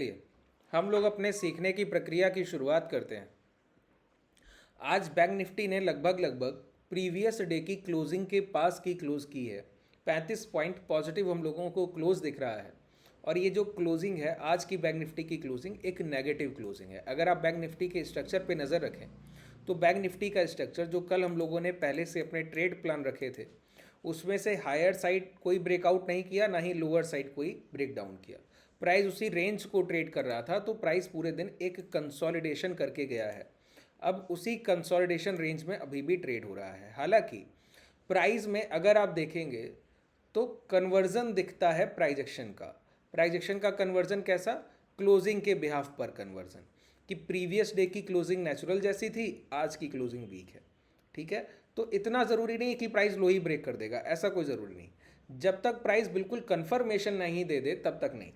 लिए हम लोग अपने सीखने की प्रक्रिया की शुरुआत करते हैं। आज बैंक निफ्टी ने लगभग प्रीवियस डे की क्लोजिंग के पास की क्लोज की है। 35 पॉइंट पॉजिटिव हम लोगों को क्लोज दिख रहा है। और ये जो क्लोजिंग है आज की बैंक निफ्टी की क्लोजिंग एक नेगेटिव क्लोजिंग है। अगर आप बैंक निफ्टी के स्ट्रक्चर पे नज़र रखें तो बैंक निफ्टी का स्ट्रक्चर जो कल हम लोगों ने पहले से अपने ट्रेड प्लान रखे थे उसमें से हायर साइड कोई ब्रेकआउट नहीं किया, ना ही लोअर साइड कोई ब्रेक डाउन किया। प्राइस उसी रेंज को ट्रेड कर रहा था, तो प्राइस पूरे दिन एक कंसोलिडेशन करके गया है। अब उसी कंसोलिडेशन रेंज में अभी भी ट्रेड हो रहा है। हालांकि प्राइस में अगर आप देखेंगे तो कन्वर्जन दिखता है प्राइस एक्शन का कन्वर्जन कैसा, क्लोजिंग के बिहाफ पर कन्वर्जन, कि प्रीवियस डे की क्लोजिंग नेचुरल जैसी थी, आज की क्लोजिंग वीक है। ठीक है, तो इतना ज़रूरी नहीं कि प्राइस लो ही ब्रेक कर देगा, ऐसा कोई ज़रूरी नहीं। जब तक प्राइस बिल्कुल कंफर्मेशन नहीं दे दे तब तक नहीं।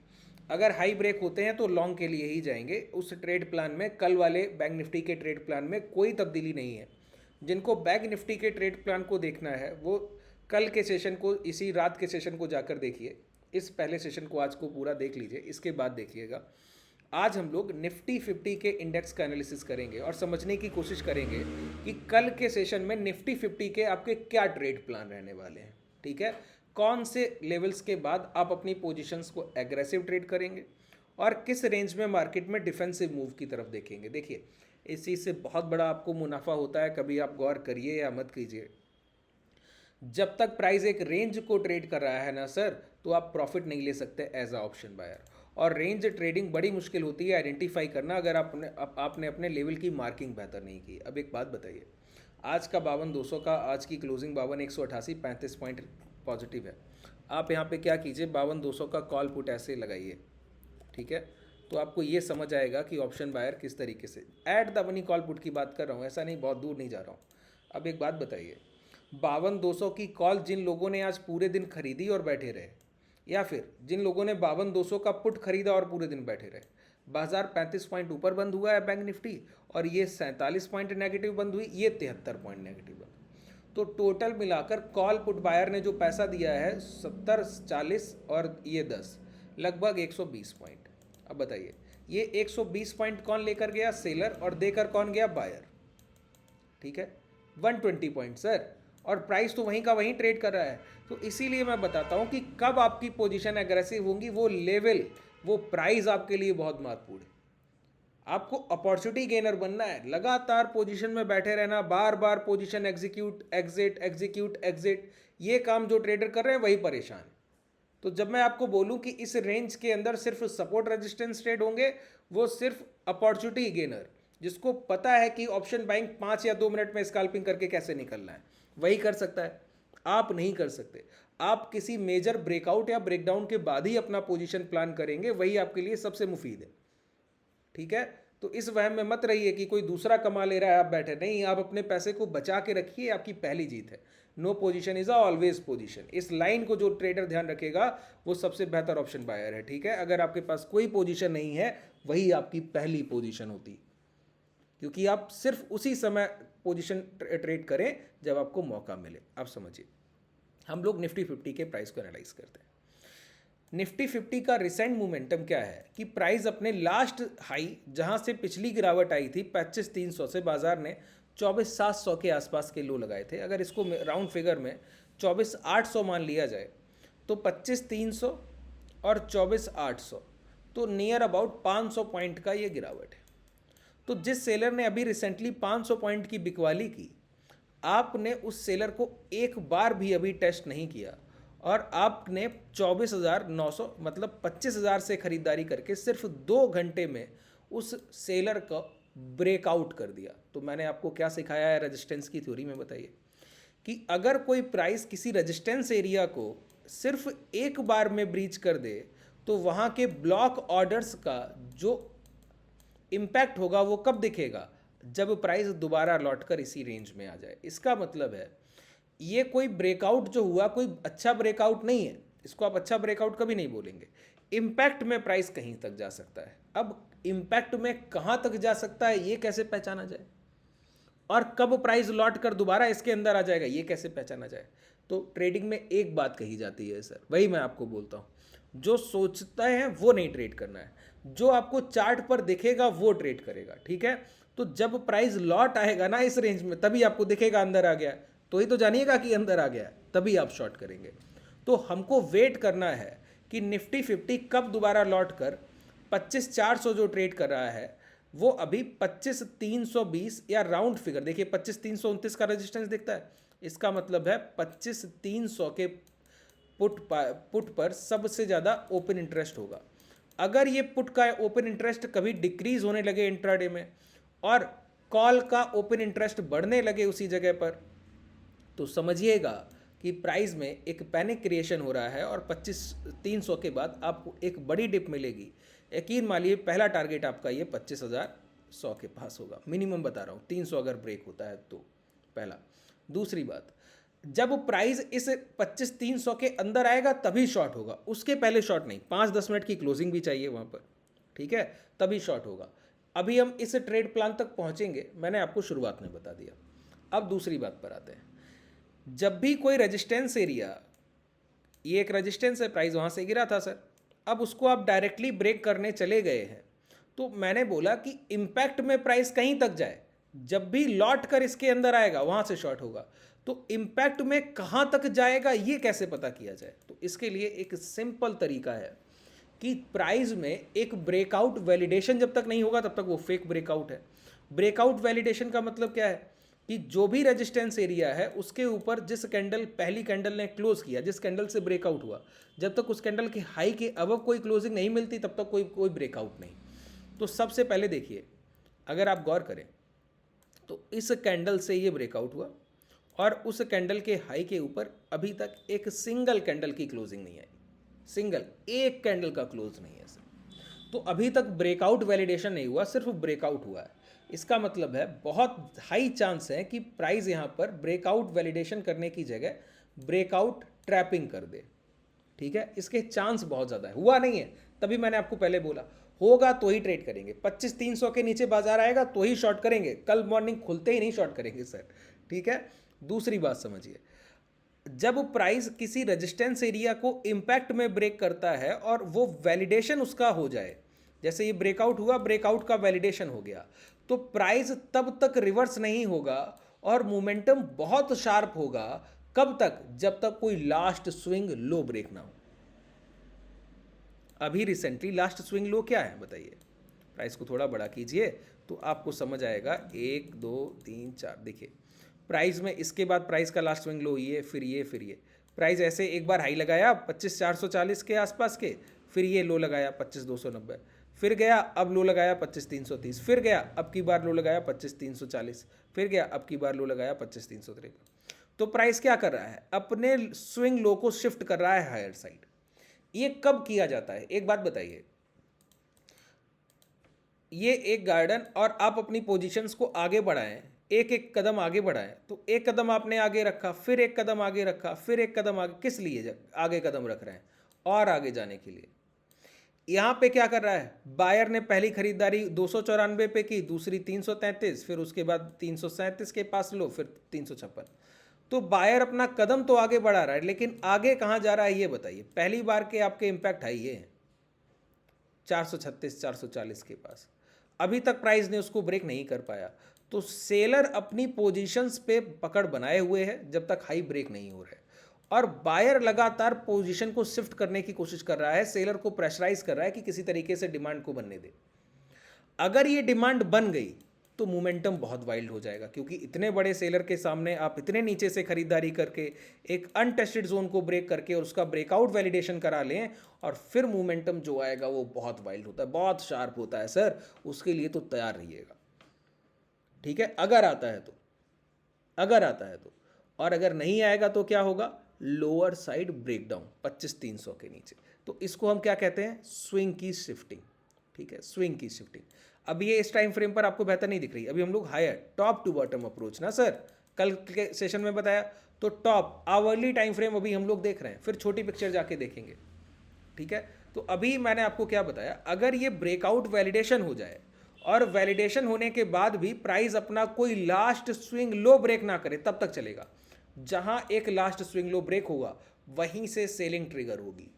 अगर हाई ब्रेक होते हैं तो लॉन्ग के लिए ही जाएंगे। उस ट्रेड प्लान में, कल वाले बैंक निफ्टी के ट्रेड प्लान में कोई तब्दीली नहीं है। जिनको बैंक निफ्टी के ट्रेड प्लान को देखना है वो कल के सेशन को, इसी रात के सेशन को जाकर देखिए। इस पहले सेशन को आज को पूरा देख लीजिए, इसके बाद देखिएगा। आज हम लोग निफ्टी 50 के इंडेक्स का एनालिसिस करेंगे और समझने की कोशिश करेंगे कि कल के सेशन में निफ्टी 50 के आपके क्या ट्रेड प्लान रहने वाले हैं। ठीक है, कौन से लेवल्स के बाद आप अपनी पोजीशंस को एग्रेसिव ट्रेड करेंगे और किस रेंज में मार्केट में डिफेंसिव मूव की तरफ देखेंगे। देखिए, इस चीज़ से बहुत बड़ा आपको मुनाफा होता है, कभी आप गौर करिए या मत कीजिए। जब तक प्राइस एक रेंज को ट्रेड कर रहा है ना सर, तो आप प्रॉफिट नहीं ले सकते एज अ ऑप्शन बायर। और रेंज ट्रेडिंग बड़ी मुश्किल होती है आइडेंटिफाई करना अगर आपने अपने लेवल की मार्किंग बेहतर नहीं की। अब एक बात बताइए, आज का 52,200 का आज की क्लोजिंग 52,188, 35 पॉइंट पॉजिटिव है। आप यहाँ पे क्या कीजिए, 52,200 का कॉल पुट ऐसे लगाइए। ठीक है, तो आपको ये समझ आएगा कि ऑप्शन बायर किस तरीके से at the money call put की बात कर रहा हूँ, ऐसा नहीं बहुत दूर नहीं जा रहा हूँ। अब एक बात बताइए, 52,200 की कॉल जिन लोगों ने आज पूरे दिन खरीदी और बैठे रहे, या फिर जिन लोगों ने 52,200 का पुट खरीदा और पूरे दिन बैठे रहे, बाजार 35 पॉइंट ऊपर बंद हुआ है बैंक निफ्टी, और ये 47 पॉइंट नेगेटिव बंद हुई, ये 73 पॉइंट नेगेटिव बंद। तो टोटल मिलाकर कॉल पुट बायर ने जो पैसा दिया है 70, 40 और ये 10, लगभग 120 पॉइंट। अब बताइए, ये 120 पॉइंट कौन लेकर गया, सेलर, और देकर कौन गया, बायर। ठीक है, 120 पॉइंट सर, और प्राइस तो वहीं का वहीं ट्रेड कर रहा है। तो इसीलिए मैं बताता हूं कि कब आपकी पोजीशन एग्रेसिव होंगी, वो लेवल, वो प्राइस आपके लिए बहुत महत्वपूर्ण है। आपको अपॉर्चुनिटी गेनर बनना है, लगातार पोजीशन में बैठे रहना, बार बार position execute exit execute exit, ये काम जो ट्रेडर कर रहे हैं वही परेशान है। तो जब मैं आपको बोलूं कि इस रेंज के अंदर सिर्फ सपोर्ट रेजिस्टेंस ट्रेड होंगे, वो सिर्फ अपॉर्चुनिटी गेनर, जिसको पता है कि ऑप्शन बाइंग 5 या 2 मिनट में स्कैल्पिंग करके कैसे निकलना है, वही कर सकता है। आप नहीं कर सकते। आप किसी मेजर ब्रेकआउट या ब्रेकडाउन के बाद ही अपना पोजीशन प्लान करेंगे, वही आपके लिए सबसे मुफीद है। ठीक है, तो इस वहम में मत रहिए कि कोई दूसरा कमा ले रहा है आप बैठे नहीं। आप अपने पैसे को बचा के रखिए, आपकी पहली जीत है। No position is a always position. इस लाइन को जो ट्रेडर ध्यान रखेगा वो सबसे बेहतर ऑप्शन बायर है। ठीक है, अगर आपके पास कोई पोजीशन नहीं है, वही आपकी पहली पोजीशन होती, क्योंकि आप सिर्फ उसी समय पोजीशन ट्रेड करें जब आपको मौका मिले। आप समझिए, हम लोग निफ्टी 50 के प्राइस को एनालाइज करते हैं। निफ्टी 50 का रिसेंट मोमेंटम क्या है कि प्राइस अपने लास्ट हाई, जहां से पिछली गिरावट आई थी 25,300 से, बाजार ने 24,700 के आसपास के लो लगाए थे। अगर इसको राउंड फिगर में 24,800 मान लिया जाए तो 25,300 और 24,800, तो नियर अबाउट 500 पॉइंट का ये गिरावट है। तो जिस सेलर ने अभी रिसेंटली 500 पॉइंट की बिकवाली की, आपने उस सेलर को एक बार भी अभी टेस्ट नहीं किया, और आपने 24,900 मतलब 25,000 से खरीदारी करके सिर्फ 2 घंटे में उस सेलर का ब्रेकआउट कर दिया। तो मैंने आपको क्या सिखाया है रेजिस्टेंस की थ्योरी में, बताइए कि अगर कोई प्राइस किसी रेजिस्टेंस एरिया को सिर्फ एक बार में ब्रीच कर दे, तो वहाँ के ब्लॉक ऑर्डर्स का जो इम्पैक्ट होगा वो कब दिखेगा, जब प्राइस दोबारा लौटकर इसी रेंज में आ जाए। इसका मतलब है ये कोई ब्रेकआउट जो हुआ कोई अच्छा ब्रेकआउट नहीं है, इसको आप अच्छा ब्रेकआउट कभी नहीं बोलेंगे। इम्पैक्ट में प्राइस कहीं तक जा सकता है। अब इम्पैक्ट में कहाँ तक जा सकता है ये कैसे पहचाना जाए, और कब प्राइस लौट कर दोबारा इसके अंदर आ जाएगा ये कैसे पहचाना जाए। तो ट्रेडिंग में एक बात कही जाती है सर, वही मैं आपको बोलता हूँ, जो सोचता है वो नहीं ट्रेड करना है। जो आपको चार्ट पर दिखेगा वो ट्रेड करेगा, ठीक है। तो जब प्राइस लॉट आएगा ना इस रेंज में, तभी आपको दिखेगा अंदर आ गया है, तो ही तो जानिएगा कि अंदर आ गया है, तभी आप शॉर्ट करेंगे। तो हमको वेट करना है कि निफ्टी 50 कब दोबारा लौट कर 25,400 जो ट्रेड कर रहा है वो अभी 25,320 या राउंड फिगर देखिए 25,329 का रेजिस्टेंस दिखता है, इसका मतलब है 25,300 के पुट पर सबसे ज़्यादा ओपन इंटरेस्ट होगा। अगर ये पुट का ओपन इंटरेस्ट कभी डिक्रीज होने लगे इंट्राडे में और कॉल का ओपन इंटरेस्ट बढ़ने लगे उसी जगह पर, तो समझिएगा कि प्राइस में एक पैनिक क्रिएशन हो रहा है और 25,300 के बाद आपको एक बड़ी डिप मिलेगी। यकीन मानिए पहला टारगेट आपका ये 25,100 के पास होगा, मिनिमम बता रहा हूँ, 300 अगर ब्रेक होता है तो पहला। दूसरी बात, जब प्राइस इस 25,300 के अंदर आएगा तभी शॉर्ट होगा, उसके पहले शॉर्ट नहीं, 5-10 मिनट की क्लोजिंग भी चाहिए वहाँ पर, ठीक है, तभी शॉर्ट होगा। अभी हम इस ट्रेड प्लान तक पहुँचेंगे, मैंने आपको शुरुआत में बता दिया। अब दूसरी बात पर आते हैं, जब भी कोई रेजिस्टेंस एरिया, ये एक रेजिस्टेंस है, प्राइस वहाँ से गिरा था सर, अब उसको आप डायरेक्टली ब्रेक करने चले गए हैं, तो मैंने बोला कि इम्पैक्ट में प्राइस कहीं तक जाए, जब भी लौट कर इसके अंदर आएगा वहाँ से शॉर्ट होगा। तो इम्पैक्ट में कहाँ तक जाएगा ये कैसे पता किया जाए, तो इसके लिए एक सिंपल तरीका है कि प्राइस में एक ब्रेकआउट वैलिडेशन जब तक नहीं होगा तब तक वो फेक ब्रेकआउट है। ब्रेकआउट वैलिडेशन का मतलब क्या है कि जो भी रेजिस्टेंस एरिया है उसके ऊपर जिस कैंडल, पहली कैंडल ने क्लोज किया, जिस कैंडल से ब्रेकआउट हुआ, जब तक उस कैंडल के हाई के अबव कोई क्लोजिंग नहीं मिलती तब तक कोई ब्रेकआउट नहीं। तो सबसे पहले देखिए, अगर आप गौर करें तो इस कैंडल से ये ब्रेकआउट हुआ और उस कैंडल के हाई के ऊपर अभी तक एक सिंगल कैंडल की क्लोजिंग नहीं आई, सिंगल एक कैंडल का क्लोज नहीं है सर। तो अभी तक ब्रेकआउट वैलिडेशन नहीं हुआ, सिर्फ ब्रेकआउट हुआ है। इसका मतलब है बहुत हाई चांस है कि प्राइस यहाँ पर ब्रेकआउट वैलिडेशन करने की जगह ब्रेकआउट ट्रैपिंग कर दे, ठीक है, इसके चांस बहुत ज़्यादा है। हुआ नहीं है तभी मैंने आपको पहले बोला, होगा तो ही ट्रेड करेंगे, 25,300 के नीचे बाजार आएगा तो ही शॉर्ट करेंगे, कल मॉर्निंग खुलते ही नहीं शॉर्ट करेंगे सर, ठीक है। दूसरी बात समझिए, जब प्राइस किसी रेजिस्टेंस एरिया को इम्पैक्ट में ब्रेक करता है और वो वैलिडेशन उसका हो जाए, जैसे ये ब्रेकआउट हुआ, ब्रेकआउट का वैलिडेशन हो गया, तो प्राइस तब तक रिवर्स नहीं होगा और मोमेंटम बहुत शार्प होगा। कब तक? जब तक कोई लास्ट स्विंग लो ब्रेक ना हो। अभी रिसेंटली लास्ट स्विंग लो क्या है बताइए, प्राइस को थोड़ा बड़ा कीजिए तो आपको समझ आएगा, 1 2 3 4, देखिए प्राइस में इसके बाद प्राइस का लास्ट स्विंग लो ये, फिर ये प्राइस ऐसे एक बार हाई लगाया 25,440 के आसपास के, फिर ये लो लगाया 25,290, फिर गया अब लो लगाया 25,330, फिर गया अब की बार लो लगाया 25,340, फिर गया अब की बार लो लगाया 25,353। तो प्राइस क्या कर रहा है, अपने स्विंग लो को शिफ्ट कर रहा है हायर साइड। ये कब किया जाता है, एक बात बताइए, ये एक गार्डन और आप अपनी पोजीशंस को आगे बढ़ाएं, एक एक कदम आगे बढ़ाएं, तो एक कदम आपने आगे रखा, फिर एक कदम आगे रखा, फिर एक कदम आगे, किस लिए आगे कदम रख रहे हैं, और आगे जाने के लिए। यहाँ पे क्या कर रहा है, बायर ने पहली खरीदारी 294 पे की, दूसरी 333, फिर उसके बाद 337 के पास लो, फिर 356। तो बायर अपना कदम तो आगे बढ़ा रहा है, लेकिन आगे कहाँ जा रहा है ये बताइए। पहली बार के आपके इम्पैक्ट हाई ये है 436 440 के पास, अभी तक प्राइस ने उसको ब्रेक नहीं कर पाया। तो सेलर अपनी पोजीशंस पे पकड़ बनाए हुए है जब तक हाई ब्रेक नहीं हो रहा है, और बायर लगातार पोजीशन को शिफ्ट करने की कोशिश कर रहा है, सेलर को प्रेशराइज कर रहा है कि किसी तरीके से डिमांड को बनने दे। अगर ये डिमांड बन गई तो मोमेंटम बहुत वाइल्ड हो जाएगा, क्योंकि इतने बड़े सेलर के सामने आप इतने नीचे से खरीदारी करके एक अनटेस्टेड जोन को ब्रेक करके और उसका ब्रेकआउट वैलिडेशन करा लें, और फिर मोमेंटम जो आएगा वो बहुत वाइल्ड होता है, बहुत शार्प होता है सर, उसके लिए तो तैयार रहिएगा, ठीक है। अगर आता है तो, अगर आता है तो, और अगर नहीं आएगा तो क्या होगा, लोअर साइड ब्रेकडाउन 25,300 के नीचे। तो इसको हम क्या कहते हैं, स्विंग की शिफ्टिंग, ठीक है, स्विंग की शिफ्टिंग। अब ये इस टाइम फ्रेम पर आपको बेहतर नहीं दिख रही, अभी हम लोग higher top to bottom approach ना सर, कल के सेशन में बताया, तो टॉप आवरली टाइम फ्रेम अभी हम लोग देख रहे हैं, फिर छोटी पिक्चर जाके देखेंगे, ठीक है। तो अभी मैंने आपको क्या बताया, अगर ये ब्रेकआउट वैलिडेशन हो जाए और वैलिडेशन होने के बाद भी प्राइस अपना कोई लास्ट स्विंग लो ब्रेक ना करे तब तक चलेगा। जहां एक लास्ट स्विंग लो ब्रेक होगा वहीं से सेलिंग ट्रिगर होगी,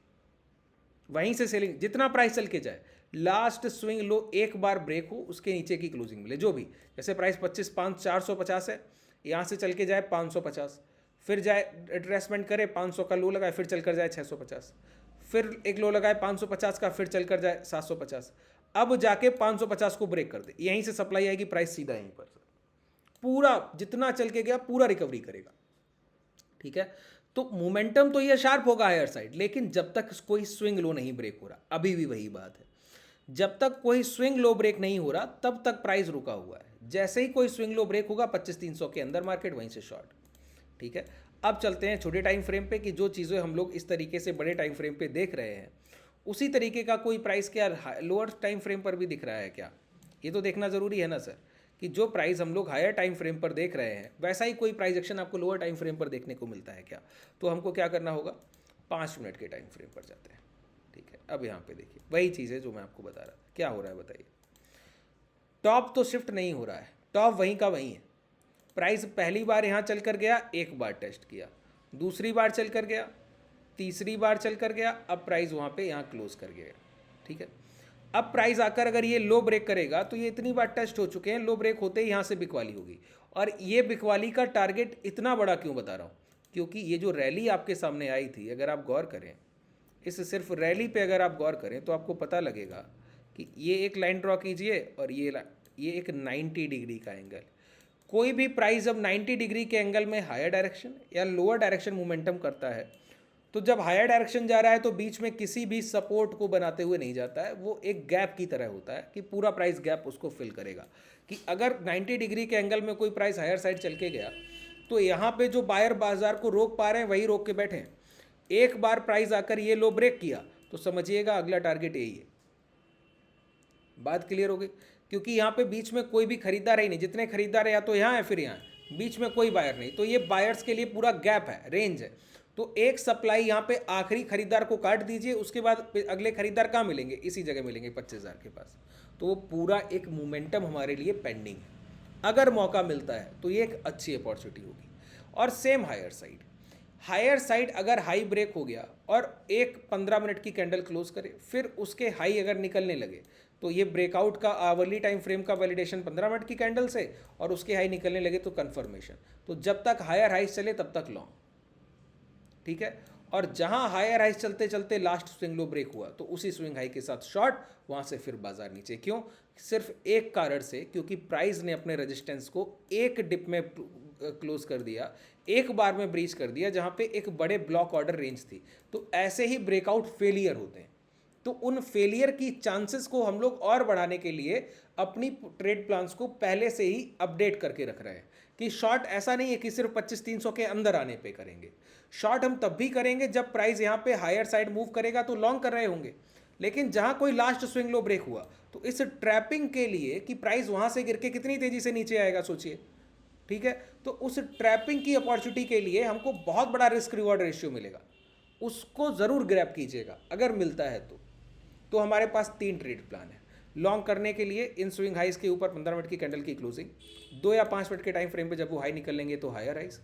वहीं से सेलिंग, जितना प्राइस चल के जाए लास्ट स्विंग लो एक बार ब्रेक हो, उसके नीचे की क्लोजिंग मिले, जो भी, जैसे प्राइस 25,450 है, यहाँ से चल के जाए 550, फिर जाए रिट्रेसमेंट करे 500 का लो लगाए, फिर चल कर जाए 650, फिर एक लो लगाए 550 का, फिर चल कर जाए 750, अब जाके 550 को ब्रेक कर दे, यहीं से सप्लाई आएगी, प्राइस सीधा यहीं पर पूरा जितना चल के गया पूरा रिकवरी करेगा। ठीक है, तो मोमेंटम तो ये शार्प होगा हायर साइड, लेकिन जब तक कोई स्विंग लो नहीं ब्रेक हो रहा, अभी भी वही बात है, जब तक कोई स्विंग लो ब्रेक नहीं हो रहा तब तक प्राइस रुका हुआ है। जैसे ही कोई स्विंग लो ब्रेक होगा 25,300 के अंदर मार्केट, वहीं से शॉर्ट। ठीक है, अब चलते हैं छोटे टाइम फ्रेम पे कि जो चीज़ें हम लोग इस तरीके से बड़े टाइम फ्रेम पे देख रहे हैं उसी तरीके का कोई प्राइस क्या लोअर टाइम फ्रेम पर भी दिख रहा है क्या, ये तो देखना ज़रूरी है ना सर, कि जो प्राइस हम लोग हायर टाइम फ्रेम पर देख रहे हैं वैसा ही कोई प्राइस एक्शन आपको लोअर टाइम फ्रेम पर देखने को मिलता है क्या। तो हमको क्या करना होगा, 5 मिनट के टाइम फ्रेम पर जाते हैं। ठीक है, अब यहाँ पे देखिए वही चीज़ है जो मैं आपको बता रहा, क्या हो रहा है बताइए। टॉप तो शिफ्ट नहीं हो रहा है, टॉप वहीं का वहीं है, प्राइस पहली बार यहाँ चल कर गया, एक बार टेस्ट किया, दूसरी बार चल कर गया, तीसरी बार चल कर गया, अब प्राइस वहाँ पे यहाँ क्लोज कर गया। ठीक है, अब प्राइस आकर अगर ये लो ब्रेक करेगा तो ये इतनी बार टेस्ट हो चुके हैं, लो ब्रेक होते ही यहाँ से बिकवाली होगी। और ये बिकवाली का टारगेट इतना बड़ा क्यों बता रहा हूँ, क्योंकि ये जो रैली आपके सामने आई थी, अगर आप गौर करें, इस सिर्फ रैली पे अगर आप गौर करें तो आपको पता लगेगा कि ये एक लाइन ड्रॉ कीजिए और ये एक 90 डिग्री का एंगल, कोई भी प्राइस जब 90 डिग्री के एंगल में हायर डायरेक्शन या लोअर डायरेक्शन मोमेंटम करता है, तो जब हायर डायरेक्शन जा रहा है तो बीच में किसी भी सपोर्ट को बनाते हुए नहीं जाता है, वो एक गैप की तरह होता है कि पूरा प्राइस गैप उसको फिल करेगा। कि अगर 90 डिग्री के एंगल में कोई प्राइस हायर साइड चल के गया तो यहाँ पे जो बायर बाजार को रोक पा रहे हैं वही रोक के बैठे हैं। एक बार प्राइस आकर ये लो ब्रेक किया तो समझिएगा अगला टारगेट यही है। बात क्लियर हो गई, क्योंकि यहाँ पे बीच में कोई भी खरीदार ही नहीं, जितने खरीदार है या तो यहाँ है फिर यहाँ, बीच में कोई बायर नहीं, तो ये बायर्स के लिए पूरा गैप है, रेंज है। तो एक सप्लाई यहाँ पे आखिरी खरीदार को काट दीजिए, उसके बाद अगले खरीदार कहाँ मिलेंगे, इसी जगह मिलेंगे 25,000 के पास। तो पूरा एक मोमेंटम हमारे लिए पेंडिंग है, अगर मौका मिलता है तो ये एक अच्छी अपॉर्चुनिटी होगी। और सेम हायर साइड अगर हाई ब्रेक हो गया और एक 15 मिनट की कैंडल क्लोज करे, फिर उसके हाई अगर निकलने लगे तो ये ब्रेकआउट का आवरली टाइम फ्रेम का वैलिडेशन 15 मिनट की कैंडल से, और उसके हाई निकलने लगे तो कंफर्मेशन। तो जब तक हायर हाइस चले तब तक लॉन्ग। ठीक है, और जहां हायर हाइस चलते चलते लास्ट स्विंग लो ब्रेक हुआ तो उसी स्विंग हाई के साथ शॉर्ट, वहां से फिर बाजार नीचे। क्यों, सिर्फ एक कारण से, क्योंकि प्राइस ने अपने रेजिस्टेंस को एक डिप में क्लोज कर दिया, एक बार में ब्रीच कर दिया जहां पे एक बड़े ब्लॉक ऑर्डर रेंज थी। तो ऐसे ही ब्रेकआउट फेलियर होते हैं। तो उन फेलियर की चांसेस को हम लोग और बढ़ाने के लिए अपनी ट्रेड प्लान्स को पहले से ही अपडेट करके रख रहे हैं कि शॉर्ट ऐसा नहीं है कि सिर्फ 25,300 के अंदर आने पे करेंगे। शॉर्ट हम तब भी करेंगे जब प्राइस यहाँ पे हायर साइड मूव करेगा तो लॉन्ग कर रहे होंगे, लेकिन जहां कोई लास्ट स्विंग लो ब्रेक हुआ तो इस ट्रैपिंग के लिए कि प्राइस वहां से गिर के कितनी तेजी से नीचे आएगा सोचिए। ठीक है, तो उस ट्रैपिंग की अपॉर्चुनिटी के लिए हमको बहुत बड़ा रिस्क रिवॉर्ड रेशियो मिलेगा, उसको ज़रूर ग्रैब कीजिएगा अगर मिलता है तो हमारे पास 3 ट्रेड प्लान है लॉन्ग करने के लिए। इन स्विंग हाइस के ऊपर 15 मिनट की कैंडल की क्लोजिंग, 2 या 5 मिनट के टाइम फ्रेम पे जब वो हाई निकल लेंगे तो हायर हाइस।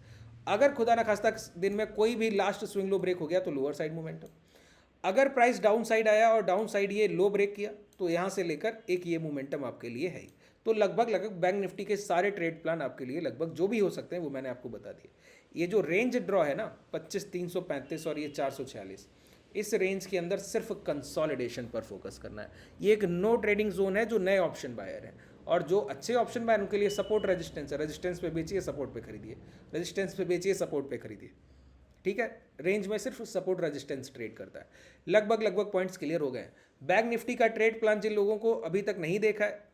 अगर खुदा ना खास्ता दिन में कोई भी लास्ट स्विंग लो ब्रेक हो गया तो लोअर साइड मोमेंटम। अगर प्राइस डाउन साइड आया और डाउन साइड ये लो ब्रेक किया तो यहाँ से लेकर एक ये मोमेंटम आपके लिए है ही। तो लगभग बैंक निफ्टी के सारे ट्रेड प्लान आपके लिए लगभग जो भी हो सकते हैं वो मैंने आपको बता दिए। ये जो रेंज ड्रॉ है ना 25,335 और ये 446, इस रेंज के अंदर सिर्फ कंसोलिडेशन पर फोकस करना है। ये एक नो ट्रेडिंग जोन है जो नए ऑप्शन बायर हैं, और जो अच्छे ऑप्शन बायर उनके लिए सपोर्ट रेजिस्टेंस है, रेजिस्टेंस पे बेचिए सपोर्ट पे खरीदिए, रेजिस्टेंस पे बेचिए सपोर्ट पे खरीदिए। ठीक है, रेंज में सिर्फ सपोर्ट रेजिस्टेंस ट्रेड करता है। लगभग पॉइंट्स क्लियर हो गए। बैंक निफ्टी का ट्रेड प्लान जिन लोगों को अभी तक नहीं देखा है,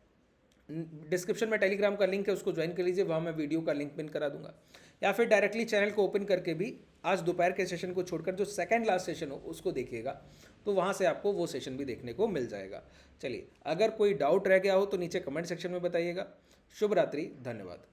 डिस्क्रिप्शन में टेलीग्राम का लिंक है, उसको ज्वाइन कर लीजिए, वहाँ मैं वीडियो का लिंक पिन करा दूंगा, या फिर डायरेक्टली चैनल को ओपन करके भी आज दोपहर के सेशन को छोड़कर जो सेकंड लास्ट सेशन हो उसको देखिएगा, तो वहाँ से आपको वो सेशन भी देखने को मिल जाएगा। चलिए, अगर कोई डाउट रह गया हो तो नीचे कमेंट सेक्शन में बताइएगा। शुभ रात्रि, धन्यवाद।